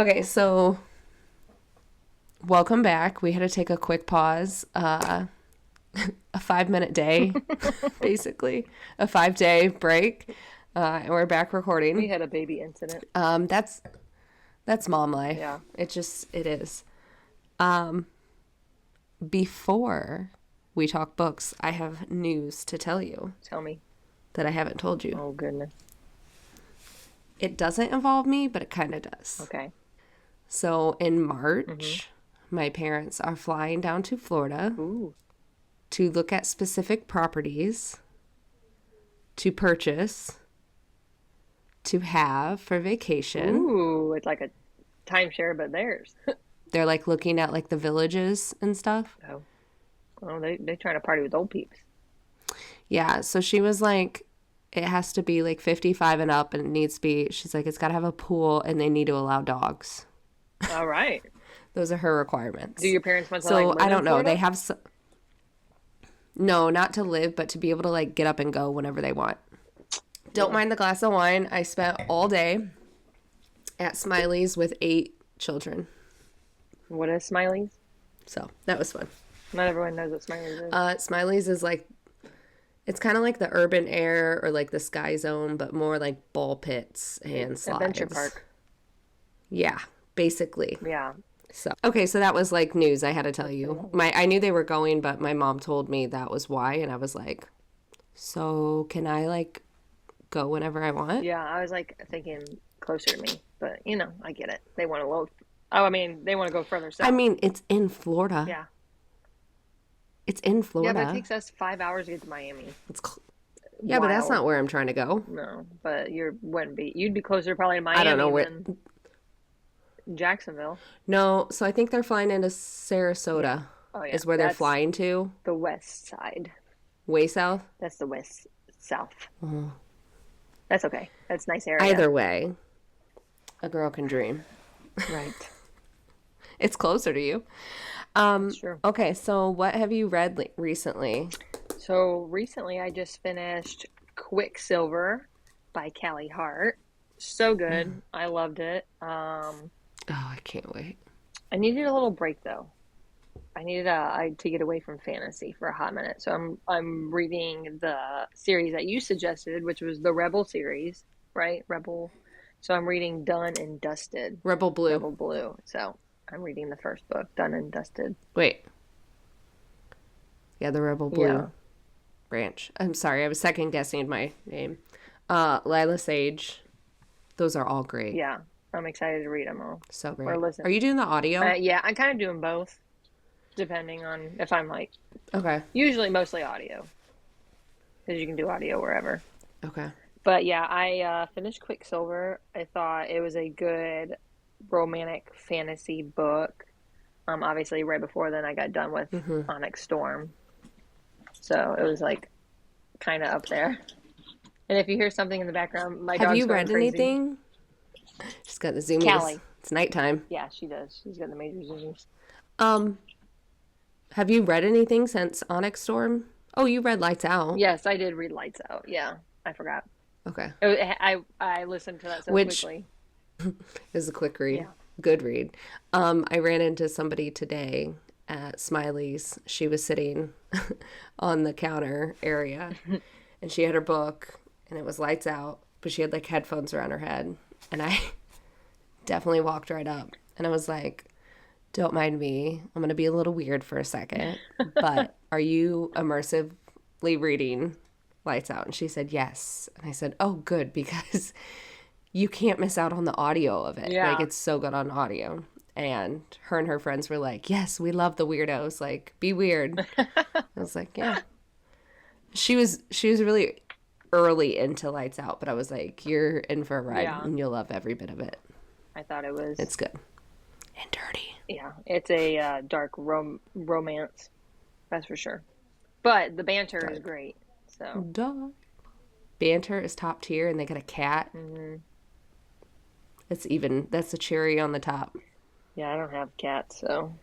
Okay, so welcome back. We had to take a quick pause. A 5 minute day, basically. A 5 day break. And we're back We recording. had a baby incident. That's mom life. Yeah. It is. Um, Before we talk books, I have news to tell you Tell me. that I haven't told you. Oh, goodness. It doesn't involve me, but it kind of does. Okay. So in Mm-hmm. March, my parents are flying down to Florida Ooh. to look at specific properties to purchase, to have for vacation. Ooh, it's like a timeshare, but theirs. They're like looking at like the villages and stuff. Oh. Oh, they trying to party with old peeps. Yeah, so she was like, it has to be like 55 and up, and it needs to be, she's like, it's got to have a pool and they need to allow dogs. All right. Those are her Do requirements. your parents want to like So I live in don't know. They Florida? have, no, not to live, but to be able to like get up and go whenever they want. Don't Yeah. mind the glass of wine. I spent all day at Smiley's with 8 children. What is Smiley's? So that was fun. Not everyone knows what Smiley's is. Smiley's is like, it's kind of like the urban air or like the Sky Zone, but more like ball pits and Adventure slides. park. Yeah, basically. Yeah. So okay, so that was like news I had to tell you. I knew they were going, but my mom told me that was why, and I was like, so can I like go whenever I want? Yeah, I was like thinking closer to me, but I get it. They want to load. Oh, I mean, they want to go further I south. mean, it's in Florida. Yeah. It's in Yeah, but it Florida. takes us 5 hours to get to Miami. It's yeah, but that's Wild. not where I'm trying to go. No, but you'd be closer probably to I don't know Miami where. than Jacksonville. No, so I think they're flying into Sarasota. Oh yeah, Is where they're that's flying to. the west side. Way south. That's the west south. Oh. That's okay. That's a nice area. Either way, a girl can dream. Right. It's closer to you. That's true. Okay, so what have you read recently? So recently I just finished Quicksilver by Callie Hart. So good. I loved it. Oh, I can't wait. I needed a little break though. I needed to get away from fantasy for a hot minute. So I'm reading the series that you suggested, which was the Rebel series, right? Rebel. So I'm reading Done and Dusted. Rebel Blue. Rebel Blue. So I'm reading the first book, Done and Dusted. Wait. Yeah, the Rebel Yeah. Blue branch. I'm sorry, I was second guessing my name. Lila Sage. Those are all great. Yeah. I'm excited to read them all So or great. listen. Are you doing the audio? Yeah, I'm kind of doing both, depending on if I'm like, Okay. usually mostly audio, because you can do audio wherever. Okay. But yeah, I finished Quicksilver. I thought it was a good romantic fantasy book. Obviously, right before then, I got done with Onyx Storm. So it was like kind of up there. And if you hear something in the background, my Have dog's you going read crazy. anything? She's got the zoomies. Callie. It's nighttime. Yeah, she does. She's got the major zoomies. Um, have you read anything since Onyx Storm? Oh, you read Lights Out. Yes, I did read Lights Out. Yeah, I forgot. Okay. I listened to that so Which quickly. is a quick read. Yeah. Good read. I ran into somebody today at Smiley's. She was sitting on the counter area and she had her book and it was lights out, but she had like headphones around her head. And I definitely walked right up and I was like, don't mind me. I'm going to be a little weird for a second, but are you immersively reading Lights Out? And she said, yes. And I said, oh, good, because you can't miss out on the audio of it. Yeah. Like, it's so good on audio. And her friends were like, yes, we love the weirdos. Like, be weird. I was like, yeah. She was really early into Lights Out, but I was like, you're in for a ride Yeah. and you'll love every bit of it. I thought it was. It's good. And dirty. Yeah, it's a dark romance, that's for sure. But the banter is great. So Duh. Banter is top tier and they got a cat. That's a cherry on the top. yeah, I don't have cats, so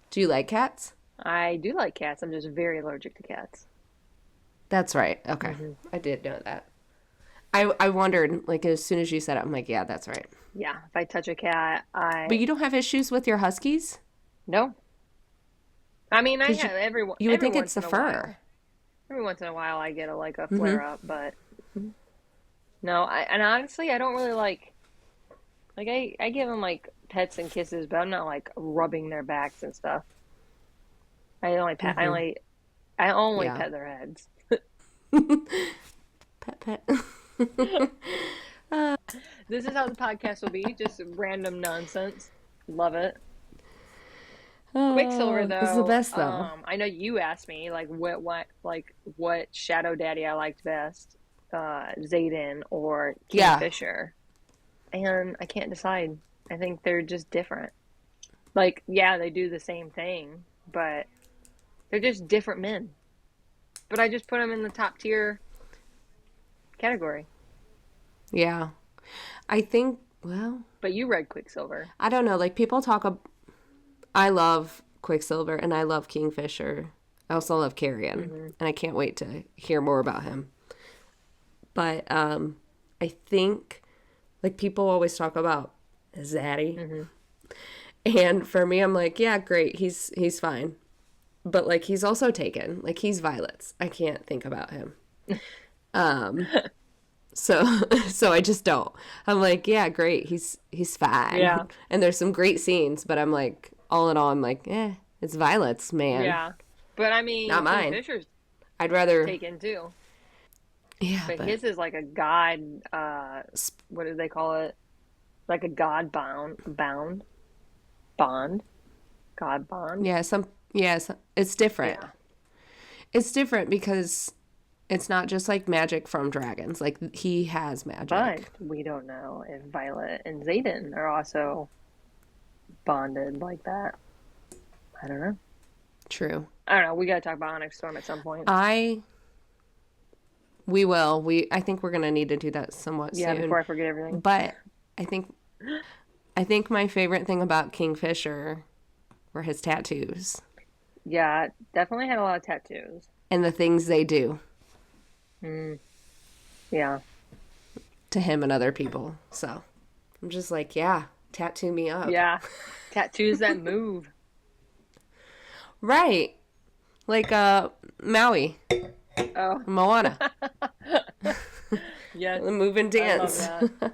Do you like cats? I do like cats. I'm just very allergic to cats. That's right. Okay. I did know that. I wondered, like, as soon as you said it, I'm like, yeah, that's right. Yeah, if I touch a cat, But I you don't have issues with your huskies? no. I mean, I Because have you would every think it's once the in a fur. while. Every once in a while, I get a Mm-hmm. flare up, but no. And honestly, I don't really like I give them like pets and kisses, but I'm not like rubbing their backs and stuff. I only pet I Mm-hmm. only I only Yeah. pet their heads. Pet pet. This is how the podcast will be, just random nonsense. Love it. Quicksilver Oh, it's the though, best though. I know you asked me like what Shadow Daddy I liked best, Zayden or Yeah. Kingfisher. And I can't decide. I think they're just different. Like, yeah, they do the same thing, but they're just different men. But I just put them in the top tier category. Yeah. I think, well, But you read Quicksilver. I don't know. Like people talk, I love Quicksilver and I love Kingfisher. I also love Carrion, Hmm. and I can't wait to hear more about him. But I think like people always talk about Zaddy, Hmm. and for me, I'm like, yeah, great, he's fine. But like he's also taken. Like he's Violet's. I can't think about him. Um, so so I just don't. I'm like, yeah, great, he's fine. Yeah, And there's some great scenes, but I'm like, all in all, I'm like, it's Violet's, man, yeah. But I mean, not mine. Kingfisher's I'd rather, taken too. yeah, But but his is like a god, what do they call it? Like a god bond, god bond. yeah, it's different. Yeah. It's different because it's not just like magic from dragons. Like he has But magic. we don't know if Violet and Xaden are also bonded like that. I don't know. True. I don't know. We got to talk about Onyx Storm at some point. I we will. I think we're gonna need to do that somewhat Yeah, soon. before I forget everything. But I think I think my favorite thing about Kingfisher were his tattoos Yeah, definitely had a lot of tattoos. and the things they do Mm, yeah. to him and other people. So I'm just like, yeah, tattoo me up. Yeah. Tattoos that move. Right. Like Maui, Oh, Moana. yes. The move and I love dance. that.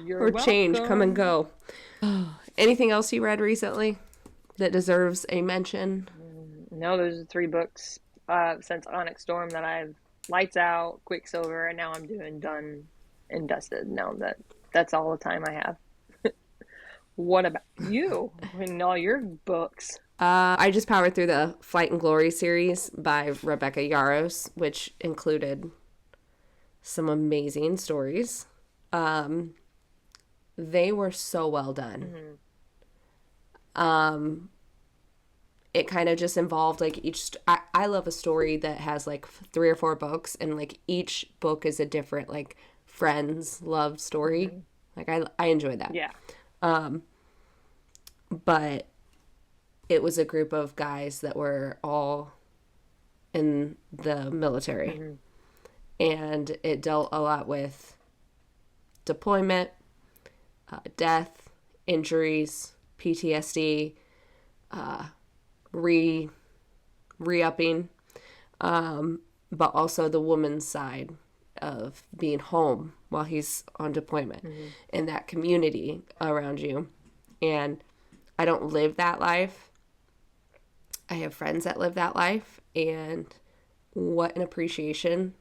You're Or change, come and welcome. go. Anything else you read recently that deserves a mention? No, those are three books since Onyx Storm that I've Lights Out, Quicksilver, and now I'm doing Done and Dusted. Now that's all the time I have. What about you and all your books? I just powered through the Flight and Glory series by Rebecca Yarros, which included some amazing stories. Um, they were so well done. Hmm. Um, it kind of just involved like I love a story that has like three or four books, and like each book is a different like friends love story. Hmm. Like I enjoy that. Yeah. Um, but it was a group of guys that were all in the military, Hmm. and it dealt a lot with deployment, death, injuries, PTSD, re re-upping, but also the woman's side of being home while he's on deployment Hmm. and that community around you. And I don't live that life. I have friends that live that life, and what an appreciation,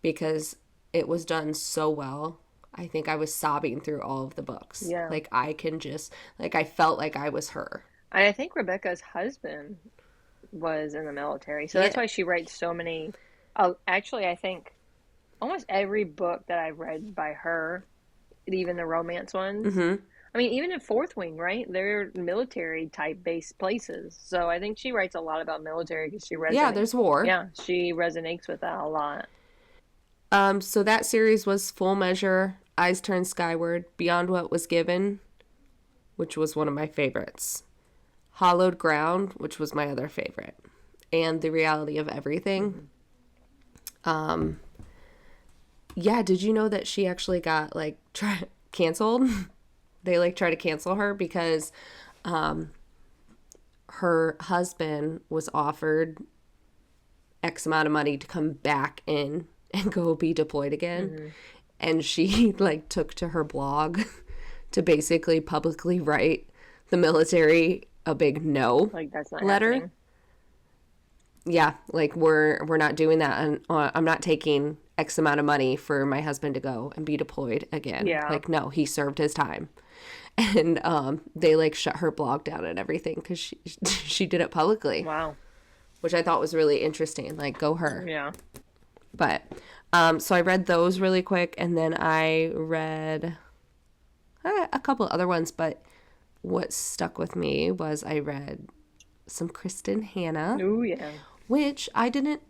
because it was done so well. I think I was sobbing through all of the books. Yeah. Like I can just like I felt like I was her. I think Rebecca's husband was in the military, so that's Yeah. why she writes so many. Actually, I think almost every book that I've read by her, even the romance ones. Mhm. I mean, even in Fourth Wing, right? They're military type based places. So I think she writes a lot about military because she Yeah, resonates. there's war. Yeah, she resonates with that a lot. So that series was Full Measure, Eyes Turned Skyward, Beyond What Was Given, which was one of my favorites. Hollowed Ground, which was my other favorite. And The Reality of Everything. Hmm. Yeah, did you know that she actually got like canceled? They like try to cancel her because her husband was offered X amount of money to come back in and go be deployed again. Mm-hmm. And she like took to her blog to basically publicly write the military a big no Like that's not letter. happening. Yeah, like we're not doing that, and I'm not taking X amount of money for my husband to go and be deployed again. Yeah. Like, no, he served his time. And they like shut her blog down and everything because she did it publicly, Wow. which I thought was really interesting. Like, go her. Yeah. But so I read those really quick, and then I read a couple other ones. But what stuck with me was I read some Kristen Hanna, Ooh, yeah. which I didn't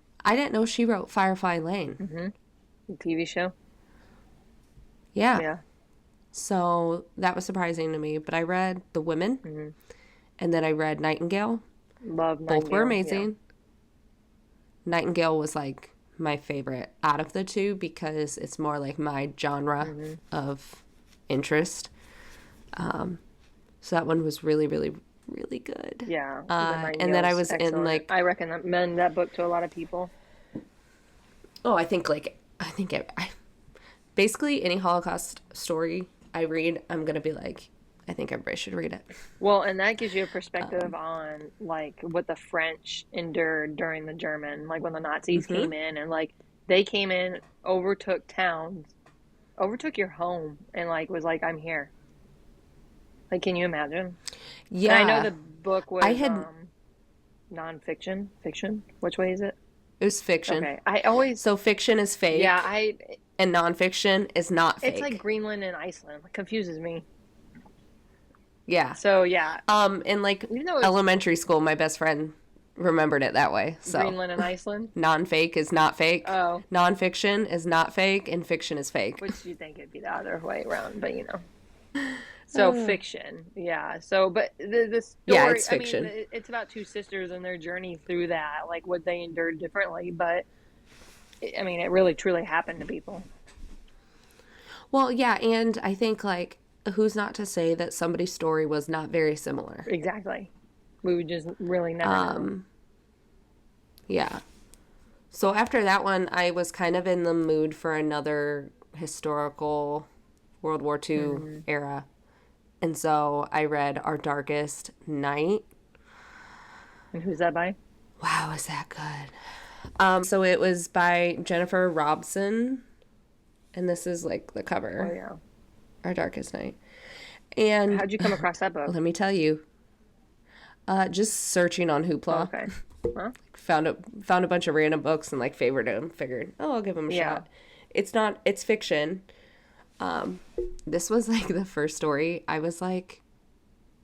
know she wrote Firefly Lane. Mm-hmm. TV show. Yeah. Yeah. So that was surprising to me. But I read The Women, Mm-hmm. and then I read Nightingale. Love Both were Nightingale. amazing. Nightingale was like my favorite out of the two because it's more like my genre of interest. So that one was really, really, really good. Yeah. And then I Nightingale's was in excellent. like, I recommend that book to a lot of people. oh, I think basically any Holocaust story I read, I'm going to be like, I think everybody should read it. Well, and that gives you a perspective on like what the French endured during the German, like when the Nazis came in and like they came in, overtook towns, overtook your home, and like was like, I'm here. Like, can you imagine? Yeah. And I know the book was I had, nonfiction. Fiction? Which way is it? it was fiction. Okay. I always, So fiction is fake. yeah, And nonfiction is not fake. it's like Greenland and Iceland. It confuses me. Yeah. So yeah, In like even though it's elementary school, my best friend remembered it that way. So Greenland and Iceland. non-fake is not fake. Oh, Nonfiction is not fake, and fiction is fake. which you think it'd be the other way around, but you know. So fiction, yeah. So, but the story, Yeah, it's fiction. I mean, it's about two sisters and their journey through that, like what they endured differently. But I mean, it really truly happened to people. Well, yeah, and I think like who's not to say that somebody's story was not very similar? Exactly. We would just really never know. Yeah. So after that one, I was kind of in the mood for another historical World War II era. And so I read Our Darkest Night. And who's that by? Wow, is that good? So it was by Jennifer Robson. And this is like the cover. Oh yeah. Our Darkest Night. And How'd you come across that book? let me tell you, just searching on Hoopla. Okay. Huh? Found a bunch of random books and like favorited them. Figured, oh, I'll give them a shot. It's fiction. This was like the first story. I was like,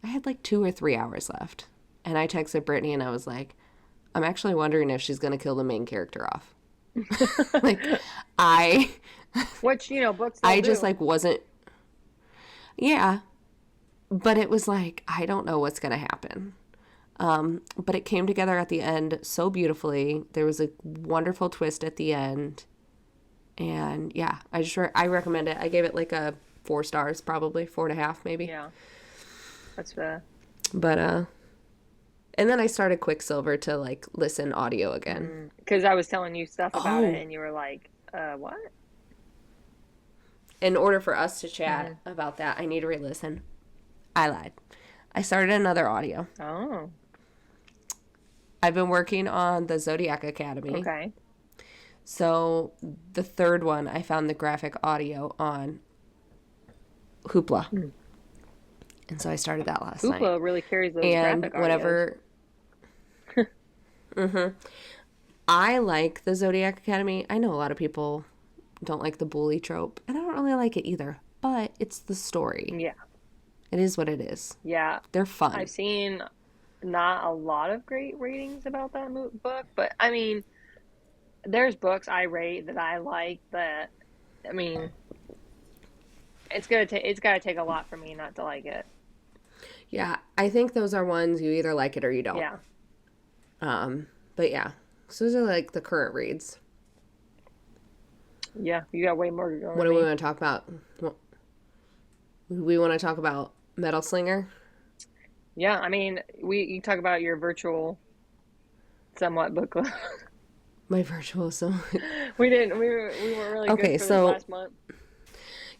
I had like 2 or 3 hours left, and I texted Brittany and I was like, I'm actually wondering if she's gonna kill the main character off. Like, Which, you know, books I do. just like wasn't. Yeah, but it was like I don't know what's gonna happen. But it came together at the end so beautifully. There was a wonderful twist at the end. And yeah, I recommend it. I gave it like a 4 stars, probably 4.5 maybe. Yeah. That's fair. But and then I started Quicksilver to like listen audio again. Because I was telling you stuff about Oh. it and you were like, what? In order for us to chat about that, I need to re-listen. I lied. I started another audio. Oh. I've been working on the Zodiac Academy. Okay. So the third one, I found the graphic audio on Hoopla. And so I started that last night. Hoopla really carries those And graphic whenever I like the Zodiac Academy. I know a lot of people don't like the bully trope, and I don't really like it either, but it's the story. Yeah. It is what it is. Yeah. They're fun. I've seen not a lot of great ratings about that book, but I mean, there's books I rate that I like that, I mean, it's got to take a lot for me not to like it. Yeah, I think those are ones you either like it or you don't. Yeah. But yeah, so those are like the current reads. Yeah, you got way more to go What than do we me. want to talk about? We want to talk about Metal Slinger. Yeah, I mean, you talk about your virtual somewhat book club. My virtual so We weren't really good okay, for this so last month.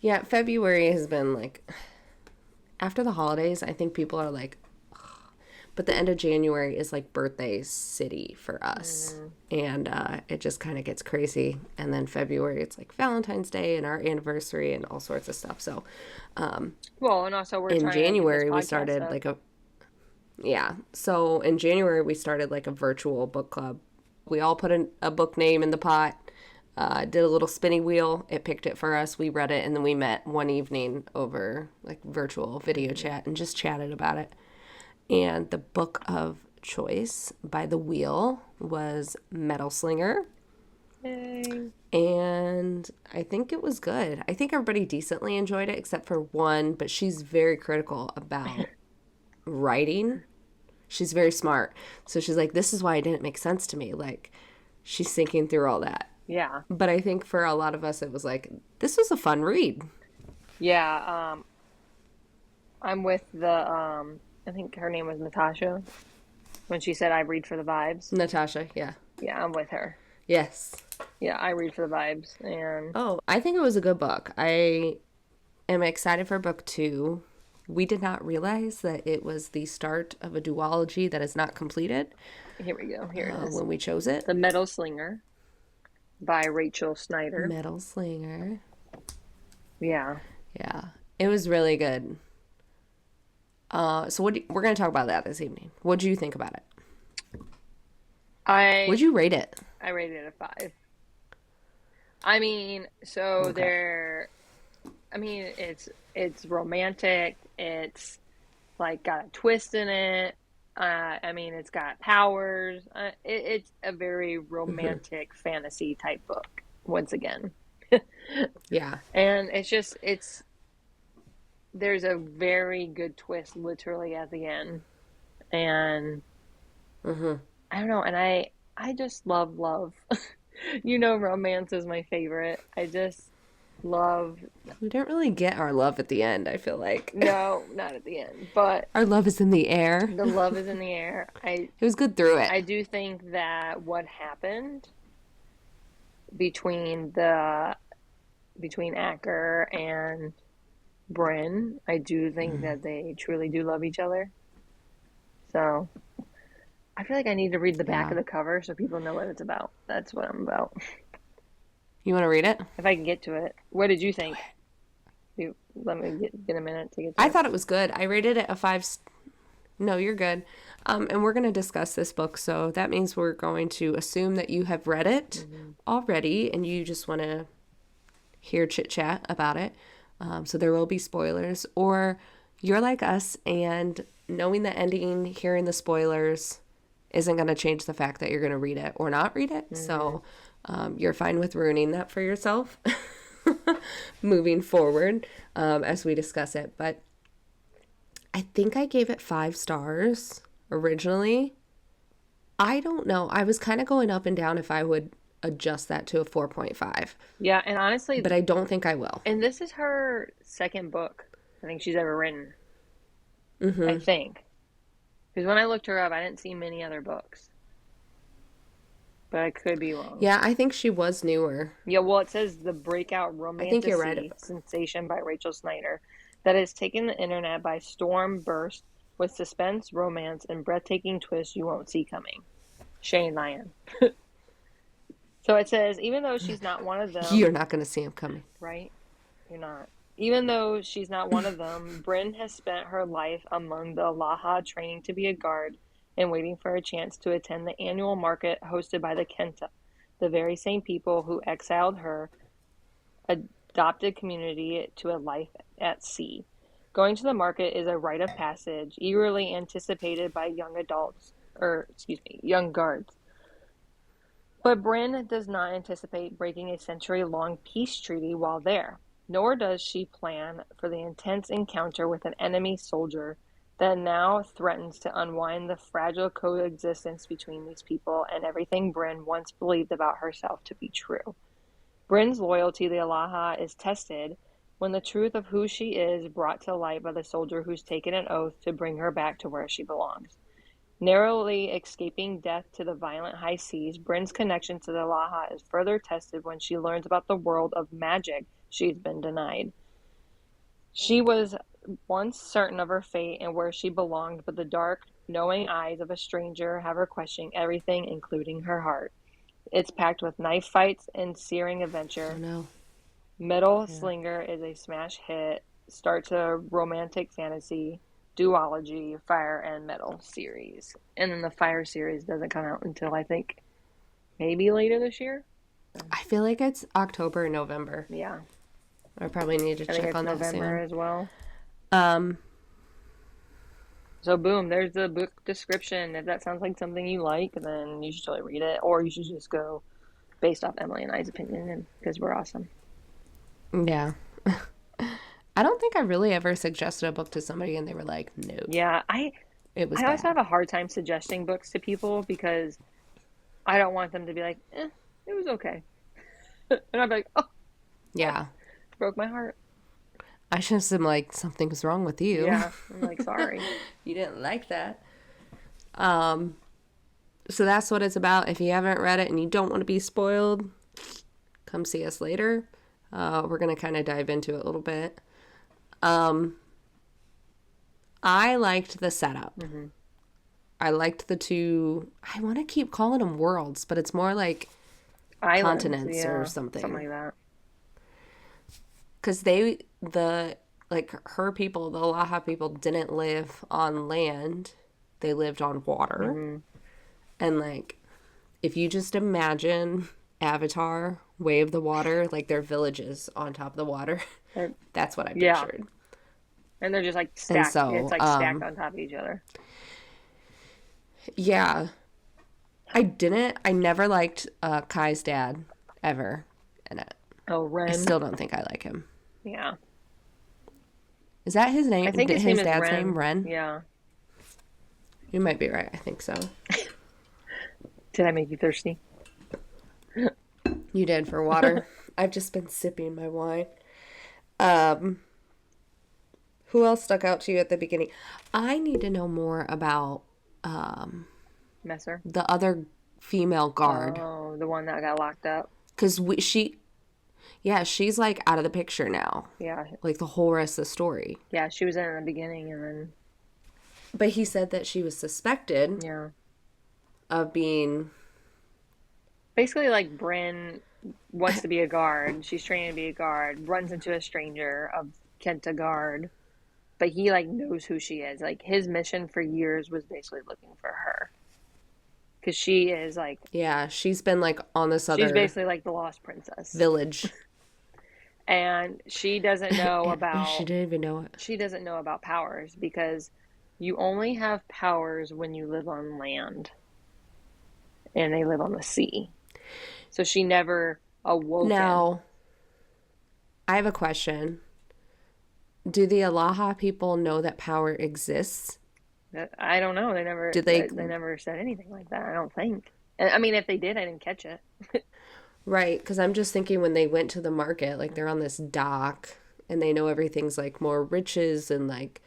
yeah, February has been like after the holidays, I think people are like, but the end of January is like birthday city for us. Mm. And it just kind of gets crazy. And then February, it's like Valentine's Day and our anniversary and all sorts of stuff. So Well, and also we're in trying to get this January, we podcast started up. like a, yeah. So in January, we started like a virtual book club. We all put a book name in the pot, did a little spinning wheel. It picked it for us. We read it, and then we met one evening over like virtual video Hmm. chat and just chatted about it. And the book of choice by the wheel was Metal Slinger. Yay. And I think it was good. I think everybody decently enjoyed it except for one, but she's very critical about writing. She's very smart. So she's like, this is why it didn't make sense to me. Like, she's thinking through all that. Yeah. But I think for a lot of us, it was like, this was a fun read. Yeah, I'm with the I think her name was Natasha when she said I read for the vibes. Natasha, yeah. Yeah, I'm with her. Yes. Yeah, I read for the vibes and Oh, I think it was a good book. I am excited for book two. We did not realize that it was the start of a duology that is not completed here we go. Here it is. when we chose it. The Metal Slinger by Rachel Schneider. Metal Slinger. Yeah. Yeah, it was really good. So we're going to talk about that this evening. What do you think about it? I Would you rate it? I rated it a 5. I mean, so Okay. I mean, it's romantic. It's like got a twist in it. I mean, it's got powers. It's a very romantic fantasy type book once again. Yeah. And it's there's a very good twist literally at the end. And Mm-hmm. I don't know, and I just love love. Romance is my favorite. I just love, We didn't really get our love at the end, I feel like. no, not at the end, but Our love is in the air. the love is in the air. It was good through it. I do think that what happened between the between Acker and Bryn, I do think that they truly do love each other. So I feel like I need to read the back Yeah. of the cover so people know what it's about. That's what I'm about. You want to read it? If I can get to it. What did you think? Let me get a minute to get to I it. thought it was good. I rated it a 5. No, you're good. And we're going to discuss this book. So that means we're going to assume that you have read it Hmm. already and you just want to hear chit chat about it. So there will be spoilers. Or you're like us and knowing the ending, hearing the spoilers isn't going to change the fact that you're going to read it or not read it. Hmm. So you're fine with ruining that for yourself moving forward as we discuss it. But I think I gave it 5 stars originally. I don't know. I was kind of going up and down if I would adjust that to a 4.5, Yeah, and honestly, but I don't think I will. and this is her second book I think she's ever written, I Mm-hmm. think. Because when I looked her up, I didn't see many other books, but I could be wrong. Yeah, I think she was newer. Yeah, well, it says the breakout I think you're right. romantasy sensation by Rachel Schneider that has taken the internet by storm burst with suspense, romance, and breathtaking twists you won't see coming. Shane Lyon. So it says, even though she's not one of You're them, not going to see him coming. right? You're not. Even though she's not one of them, Bryn has spent her life among the Alaha training to be a guard and waiting for a chance to attend the annual market hosted by the Kenta, the very same people who exiled her adopted community to a life at sea. Going to the market is a rite of passage, eagerly anticipated by young adults, or excuse me, young guards. But Bryn does not anticipate breaking a century-long peace treaty while there, nor does she plan for the intense encounter with an enemy soldier that now threatens to unwind the fragile coexistence between these people and everything Bryn once believed about herself to be true. Bryn's loyalty to the Alaha is tested when the truth of who she is brought to light by the soldier who's taken an oath to bring her back to where she belongs. Narrowly escaping death to the violent high seas, Bryn's connection to the Alaha is further tested when she learns about the world of magic she's been denied. She was once certain of her fate and where she belonged, but the dark, knowing eyes of a stranger have her questioning everything, including her heart. It's packed with knife fights and searing Oh adventure. no. Metal Yeah. Slinger is a smash hit, starts a romantic fantasy duology Fire and Metal series. And then the Fire series doesn't come out until I think maybe later this year. I feel like it's October, November. Yeah, I probably need to I think check it's on that November soon. as well. Um, So boom, there's the book description. If that sounds like something you like, then you should totally read it, or you should just go based off Emily and I's opinion, and because we're awesome. yeah. I don't think I really ever suggested a book to somebody and they were like, no, Yeah, it was I also bad. have a hard time suggesting books to people because I don't want them to be like, it was okay. And I'd be like, oh, Yeah. broke my heart. I just am like, something's wrong with you. Yeah. I'm like, sorry. You didn't like that. Um, so that's what it's about. If you haven't read it and you don't want to be spoiled, come see us later. We're going to kind of dive into it a little bit. I liked the setup. Mm-hmm. I liked the two, I want to keep calling them worlds, but it's more like Islands. continents or Yeah. Something something. like that. Because like her people, the Laha people, didn't live on land. They lived on water. Mm-hmm. And like, if you just imagine Avatar, Way of the Water, like their villages on top of the water, that's what I Yeah. pictured. And they're just like And stacked. It's so, like stacked on top of each other. yeah, I never liked Kai's dad ever in it. Oh, I Ren. still don't think I like him. Yeah. Is that his name? I think his name His is dad's Ren. name? Ren? Yeah. You might be right. I think so. Did I make you thirsty? You did for water. I've just been sipping my wine. Um, who else stuck out to you at the beginning? I need to know more about Messer. the other female guard. Oh, the one that got locked up. Because she's like out of the picture now. Yeah. Like the whole rest of the story. Yeah, she was in the beginning and then, But he said that she was suspected yeah. of being. Basically, like, Bryn wants to be a guard. She's training to be a guard, runs into a stranger of Kenta guard. But he, like, knows who she is. Like, his mission for years was basically looking for her. Because she is, like, Yeah, she's been like on this she's other basically like the lost princess. village. And she doesn't know She about, didn't even know it. she doesn't know about powers because you only have powers when you live on land. And they live on the sea. So she never awoken. Now, I have a question. Do the Alaha people know that power exists? I don't know. They never Do they? they never said anything like that. I don't think. I mean, if they did, I didn't catch it. Right, because I'm just thinking when they went to the market, like they're on this dock and they know everything's like more riches and like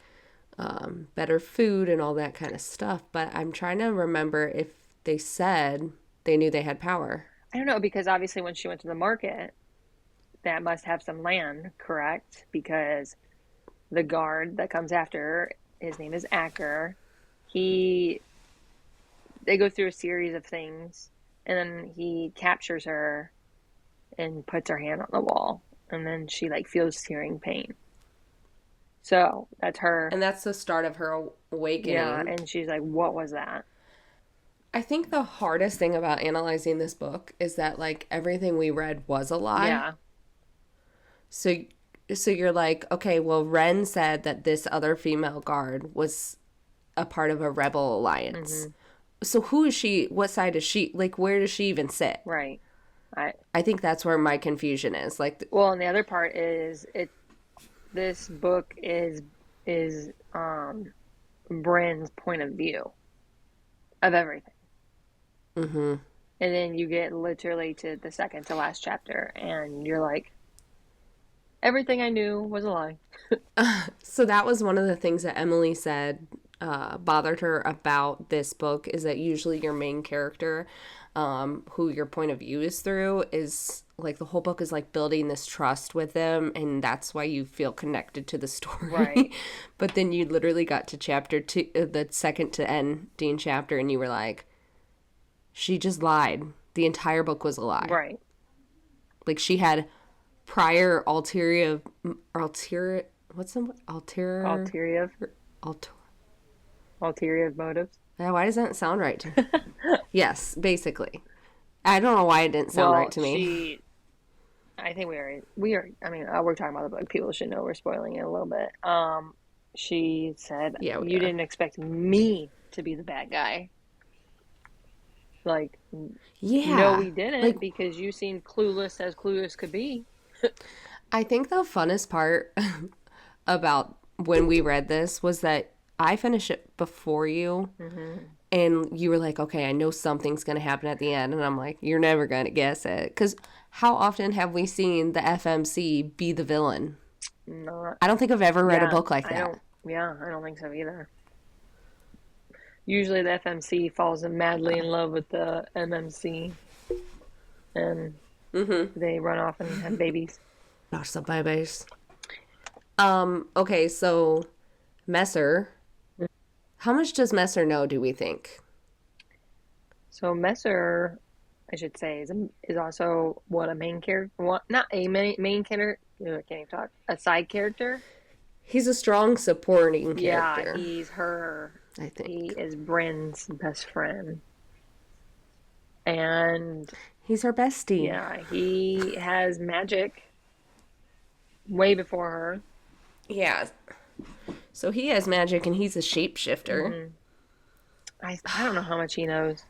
better food and all that kind of stuff. But I'm trying to remember if they said they knew they had power. I don't know because obviously when she went to the market, that must have some land, correct? Because the guard that comes after her, his name is Acker. He they go through a series of things and then he captures her and puts her hand on the wall and then she like feels searing pain. So that's her. And that's the start of her awakening. Yeah, and she's like, what was that? I think the hardest thing about analyzing this book is that like everything we read was a lie. Yeah. So you're like, okay, well, Ren said that this other female guard was a part of a rebel alliance. Mm-hmm. So who is she? What side is she? Like, where does she even sit? Right. I think that's where my confusion is. Like, Well, and the other part is this book is Bryn's point of view of everything. mm-hmm. And then you get literally to the second to last chapter, and you're like, everything I knew was a lie. So that was one of the things that Emily said bothered her about this book, is that usually your main character, who your point of view is through, is like the whole book is like building this trust with them, and that's why you feel connected to the story. Right. But then you literally got to chapter 2, the second to ending chapter, and you were like, she just lied. The entire book was a lie. Right. Like, she had prior ulterior what's the Ulterior alter ulterior motives. why doesn't it sound right to me? Yes, basically. I don't know why it didn't sound right to me. I think I mean, we're talking about the book. People should know we're spoiling it a little bit. She said, Yeah, we you are. didn't expect me to be the bad guy. Like, no, Yeah. we didn't, Like, because you seemed clueless as clueless could be. I think the funnest part about when we read this was that I finished it before you, Mm-hmm. and you were like, okay, I know something's going to happen at the end. And I'm like, you're never going to guess it. Because how often have we seen the FMC be the villain? Not, I don't think I've ever read a yeah, book like that. I don't think so either. Usually the FMC falls madly in love with the MMC, and they run off and have babies. Gosh, the babies. Okay, so Messer. How much does Messer know, do we think? So Messer, I should say, is also what a main character, what not a main character. I can't even talk. A side character. He's a strong supporting Yeah, character, I he think. is Bryn's best friend, and He's her bestie. yeah, he has magic way before her. Yeah. So he has magic and he's a shapeshifter. Hmm. I don't know how much he knows.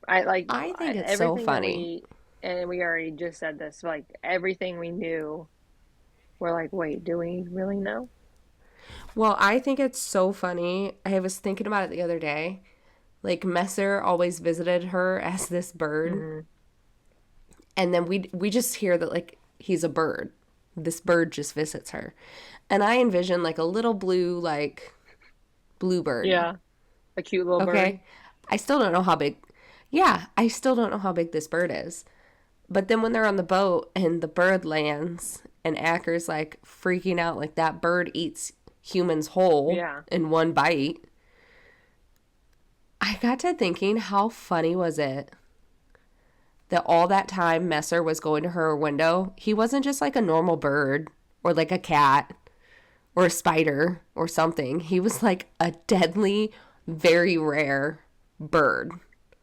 I like I think it's so everything that funny. we already just said this, like everything we knew, we're like, wait, do we really know? Well, I think it's so funny. I was thinking about it the other day. Like, Messer always visited her as this bird, Hmm. and then we just hear that, like, he's a bird. This bird just visits her. And I envision like a little blue bird. Yeah, a cute little bird. Okay? I still don't know how big. Yeah, I still don't know how big this bird is. But then when they're on the boat and the bird lands and Acker's like freaking out, like that bird eats humans whole Yeah, in one bite, I got to thinking, how funny was it that all that time Messer was going to her window, he wasn't just like a normal bird or like a cat or a spider or something. He was like a deadly, very rare bird.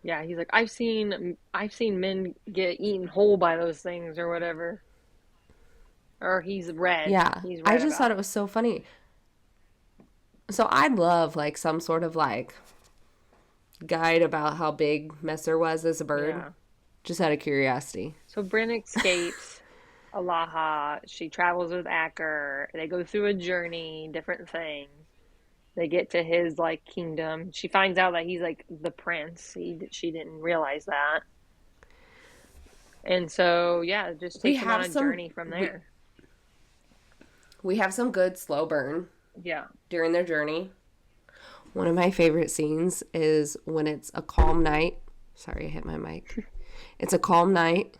yeah. He's like, I've seen men get eaten whole by those things or whatever. Or Yeah, he's I read just thought about. it was so funny. So I'd love like some sort of like guide about how big Messer was as a bird, Yeah. just out of curiosity. So Bryn escapes Alaha. She travels with Acker. They go through a journey, different things. They get to his like kingdom. She finds out that he's like the prince. She didn't realize that. And so yeah, it just We takes them on have a some journey from we, there. we have some good slow burn Yeah. during their journey. One of my favorite scenes is when it's a calm night. Sorry, I hit my mic. It's a calm night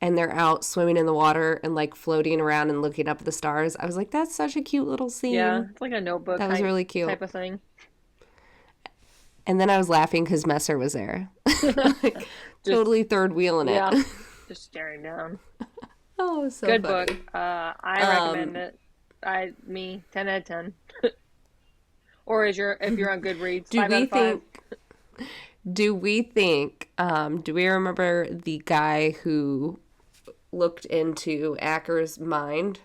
and they're out swimming in the water and like floating around and looking up at the stars. I was like, that's such a cute little Yeah, scene. it's like a notebook That was really cute. type of thing. And then I was laughing because Messer was there. Like, Just totally third wheeling it. yeah, just staring down. Oh, it was so Good funny. book. I recommend Um, it. 10 out of 10. Or if you're on Goodreads, do 5 out we of 5. think do we remember the guy who looked into Acker's mind?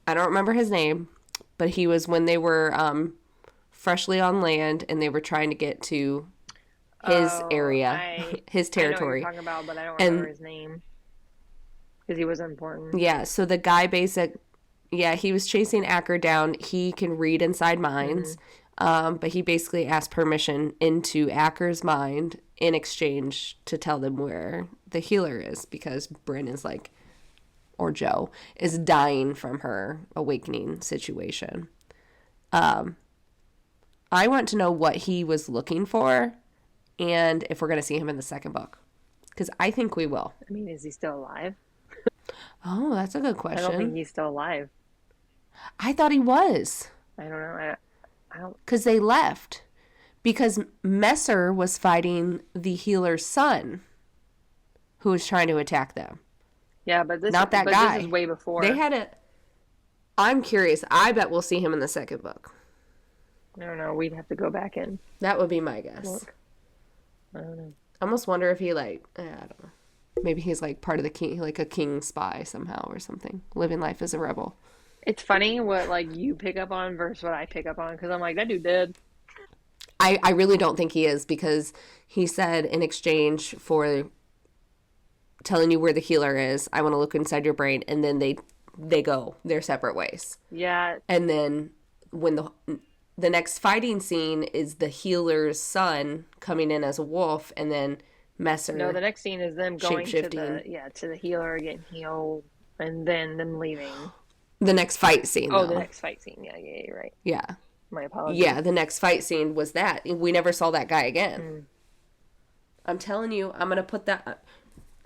I don't remember his name, but he was when they were freshly on land and they were trying to get to his Oh, area, his I know what you're territory. talking about, but I don't remember And his name because he was important. yeah, so the guy he was chasing Acker down. He can read inside Hmm. minds. But he basically asked permission into Acker's mind in exchange to tell them where the healer is, because Bryn is like, or Joe, is dying from her awakening situation. I want to know what he was looking for and if we're going to see him in the second book. Because I think we will. I mean, is he still alive? Oh, that's a good I don't think question. he's still alive. I thought he was. I don't know. I don't. Because they left. Because Messer was fighting the healer's son who was trying to attack them. Yeah, but Not that guy. This is way before. They had a... I'm curious. I bet we'll see him in the second book. I don't know. We'd have to go back and That would be my guess. look. I don't know. I almost wonder if he I don't know. Maybe he's like part of the king, like a king spy somehow or something, living life as a rebel. It's funny what like you pick up on versus what I pick up on because I'm like that dude dead. I really don't think he is, because he said in exchange for telling you where the healer is, I want to look inside your brain, and then they go their separate ways. Yeah. And then when the next fighting scene is the healer's son coming in as a wolf, and then Messer. No, the next scene is them going to shape-shifting. to the healer getting healed, and then them leaving. The next fight scene. Oh, though. the next fight scene. Yeah, you're right. Yeah. My apologies. Yeah, the next fight scene was that. We never saw that guy again. I'm telling you, I'm going to put that...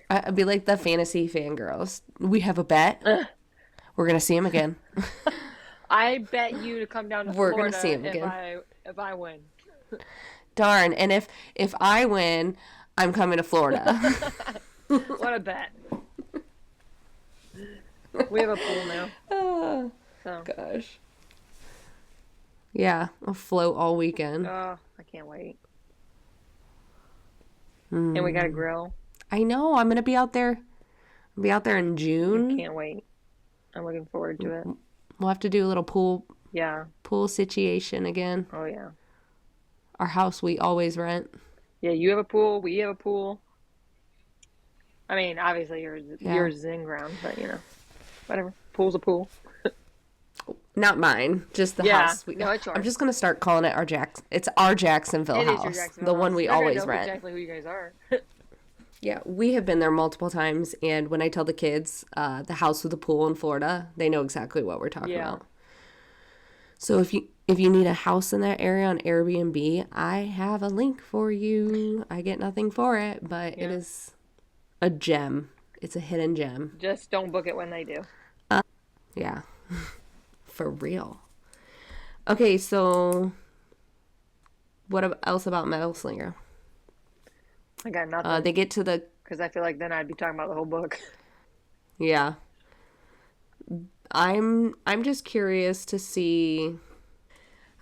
I'd be like the fantasy fangirls. We have a bet. We're going to see him again. I bet you to come down to We're Florida gonna see him again. if I win. Darn. And if I win, I'm coming to Florida. What a bet. We have a pool now. Oh, So. gosh. Yeah, I'll float all weekend. Oh, I can't wait. And we got a grill. I know. I'm going to be out there. I'll be out there in June. Can't wait. I'm looking forward to it. We'll have to do a little pool situation again. Oh, yeah. Our house we always rent. Yeah, you have a pool. We have a pool. I mean, obviously yours is in ground, but whatever. Pool's a pool. Not mine, just the house. No, it's yours. I'm just gonna start calling it it's our Jacksonville house. It is your Jacksonville the house. one we They're gonna always know rent. exactly who you guys are. Yeah, we have been there multiple times, and when I tell the kids the house with the pool in Florida, they know exactly what we're talking about. So if you need a house in that area on Airbnb, I have a link for you. I get nothing for it, but it is a gem. It's a hidden gem. Just don't book it when they do. Yeah. For real. Okay, so what else about Metal Slinger? I got nothing. They get to the... Because I feel like then I'd be talking about the whole book. Yeah. I'm just curious to see...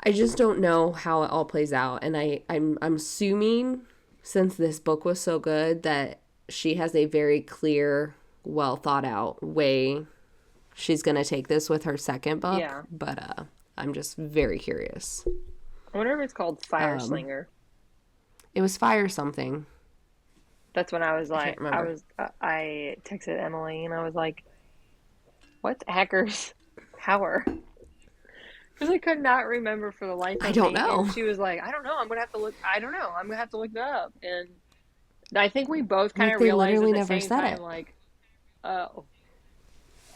I just don't know how it all plays out. And I'm assuming, since this book was so good, that she has a very clear, well thought out way she's going to take this with her second book. Yeah. But I'm just very curious. I wonder if it's called Fire Slinger. It was Fire something. That's when I was like, can't remember. I texted Emily and I was like, what's Hacker's power? Because I could not remember for the life of me. I don't know. And she was like, I don't know. I'm going to have to look. I don't know. I'm going to have to look that up. And I think we both kind of realized at the never same said time, it. like, oh,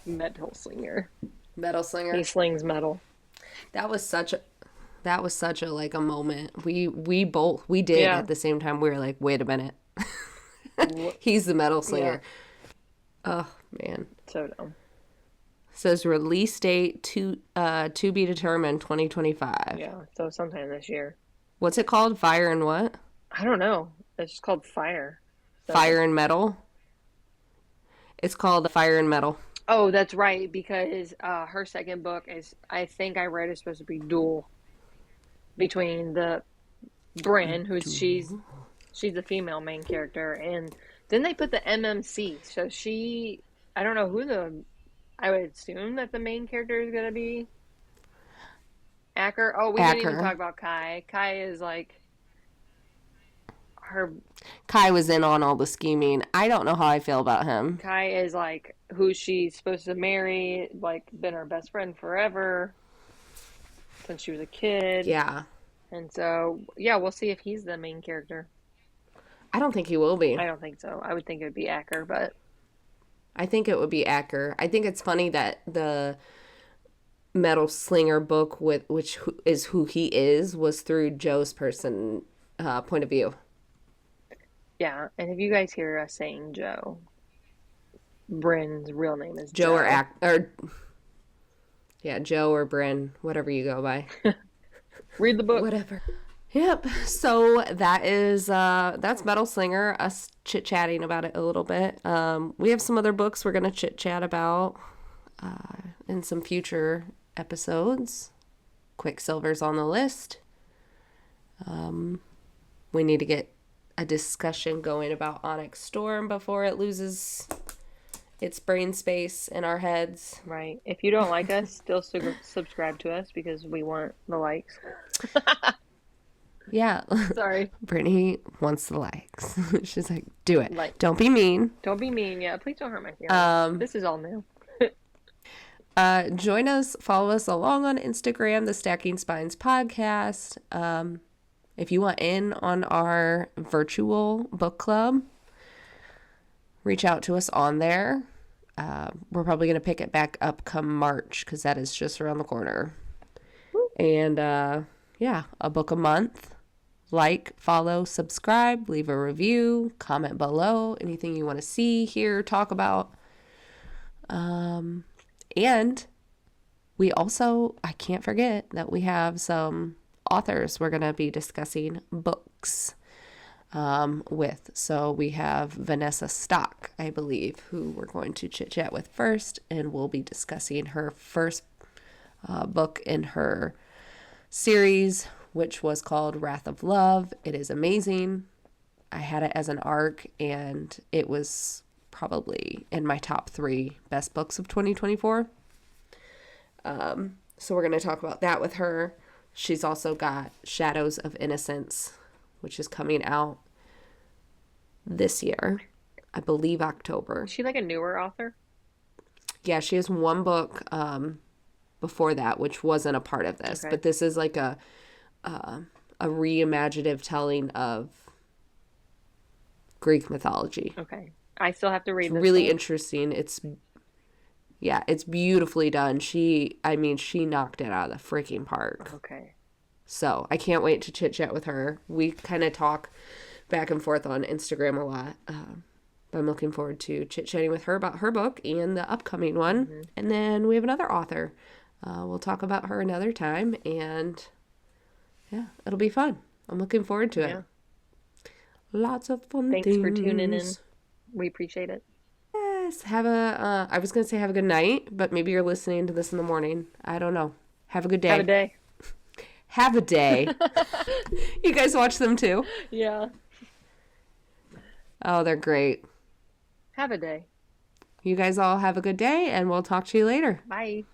Metal Slinger. Metal Slinger. He slings metal. That was such a like a moment. We did at the same time. We were like, wait a minute. He's the Metal Slinger. Yeah. Oh man. So dumb. Says release date to be determined 2025. Yeah, so sometime this year. What's it called? Fire and what? I don't know. It's just called Fire. So. Fire and Metal? It's called Fire and Metal. Oh, that's right, because her second book is, I think I read, is supposed to be dual between the Bryn, she's the female main character, and then they put the MMC. So I don't know who I would assume that the main character is going to be Acker. Oh, we didn't even talk about Kai. Kai is like Kai was in on all the scheming. I don't know how I feel about him. Kai is like who she's supposed to marry, like been her best friend forever since she was a kid. Yeah. And so, yeah, we'll see if he's the main character. I don't think he will be. I don't think so. I would think it would be Acker, but I think it would be Acker. I think it's funny that the Metal Slinger book, which is who he is, was through Joe's point of view. yeah. And if you guys hear us saying Joe, Bryn's real name is Joe Joe. Yeah, Joe or Bryn, whatever you go by. Read the book. Whatever. Yep. So that's Metal Slinger, us chit-chatting about it a little bit. We have some other books we're going to chit-chat about in some future episodes. Quicksilver's on the list. We need to get a discussion going about Onyx Storm before it loses its brain space in our heads. Right. If you don't like us, still subscribe to us because we want the likes. Yeah. Sorry. Brittany wants the likes. She's like, do it. Like, don't be mean. Don't be mean. Yeah, please don't hurt my feelings. This is all new. Join us, follow us along on Instagram, the Stacking Spines podcast. If you want in on our virtual book club, reach out to us on there. We're probably going to pick it back up come March because that is just around the corner. Woo. And yeah, a book a month. Like, follow, subscribe, leave a review, comment below anything you want to see, hear, talk about. And we also, I can't forget that we have some authors we're going to be discussing books with. So we have Vanessa Stock, I believe, who we're going to chit chat with first, and we'll be discussing her first book in her series, which was called Wrath of Love. It is amazing. I had it as an ARC, and it was probably in my top 3 best books of 2024. So we're going to talk about that with her. She's also got Shadows of Innocence, which is coming out this year. I believe October. Is she like a newer author? Yeah, she has one book before that, which wasn't a part of this. Okay. But this is like a reimaginative telling of Greek mythology. Okay. I still have to read this. Really interesting. It's beautifully done. She knocked it out of the freaking park. Okay. So I can't wait to chit chat with her. We kind of talk back and forth on Instagram a lot. But I'm looking forward to chit chatting with her about her book and the upcoming one. Mm-hmm. And then we have another author. We'll talk about her another time, and yeah, it'll be fun. I'm looking forward to it. Lots of fun things. Thanks for tuning in. We appreciate it. Yes. I was going to say have a good night, but maybe you're listening to this in the morning. I don't know. Have a good day. Have a day. Have a day. You guys watch them too? Yeah. Oh, they're great. Have a day. You guys all have a good day, and we'll talk to you later. Bye.